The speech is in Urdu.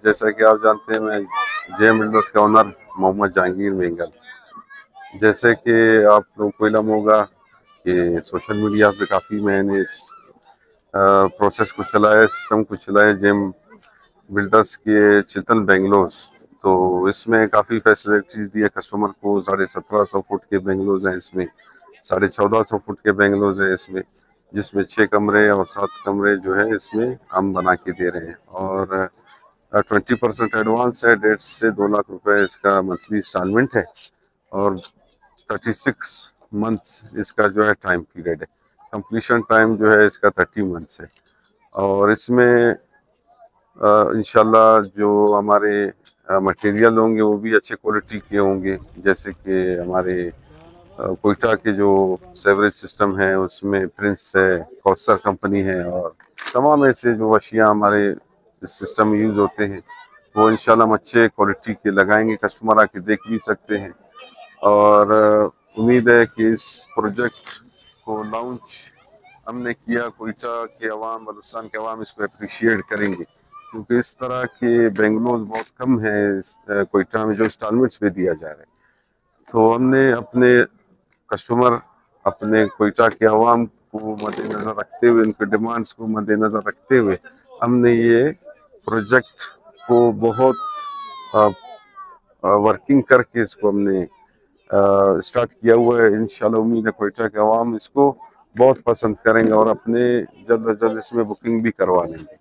جیسا کہ آپ جانتے ہیں میں جے بلڈرز کا اونر محمد جہانگیر مینگل. جیسے کہ آپ لوگوں کو علم ہوگا کہ سوشل میڈیا پہ کافی میں نے اس پروسیس کو چلایا، سسٹم کو چلایا جیم بلڈرز کے چلتن بنگلوز. تو اس میں کافی فیسلٹیز دی ہے کسٹمر کو. 1750 فٹ کے بنگلوز ہیں اس میں، 1450 فٹ کے بنگلوز ہیں اس میں، جس میں 6 کمرے اور 7 کمرے جو ہے اس میں ہم بنا کے دے رہے ہیں. اور 20% ایڈوانس ہے، 1.5 سے 2 لاکھ روپے اس کا منتھلی انسٹالمنٹ ہے، اور 36 منتھس اس کا جو ہے ٹائم پیریڈ ہے. کمپلیشن ٹائم جو ہے اس کا 30 منتھس ہے. اور اس میں انشاءاللہ جو ہمارے مٹیریل ہوں گے وہ بھی اچھے کوالٹی کے ہوں گے. جیسے کہ ہمارے کوئٹہ کے جو سیوریج سسٹم ہے اس میں پرنس ہے، کوثر کمپنی ہے، اور تمام ایسے جو اشیاء ہمارے سسٹم میں یوز ہوتے ہیں وہ انشاءاللہ ہم اچھے کوالٹی کے لگائیں گے. کسٹمر آ کے دیکھ بھی سکتے ہیں. اور امید ہے کہ اس پروجیکٹ کو لانچ ہم نے کیا، کوئٹہ کے عوام، بلوچستان کے عوام اس کو اپریشیٹ کریں گے، کیونکہ اس طرح کے بنگلوز بہت کم ہیں کوئٹہ میں جو انسٹالمنٹس پہ دیا جا رہا ہے. تو ہم نے اپنے کسٹمر، اپنے کوئٹہ کے عوام کو مد نظر رکھتے ہوئے، ان کے ڈیمانڈس کو مد نظر رکھتے ہوئے ہم نے یہ پروجیکٹ کو بہت ورکنگ کر کے اس کو ہم نے اسٹارٹ کیا ہوا ہے. انشاءاللہ امید ہے کوئٹہ کے عوام اس کو بہت پسند کریں گے اور اپنے جلد از جلد اس میں بکنگ بھی کروا لیں گے.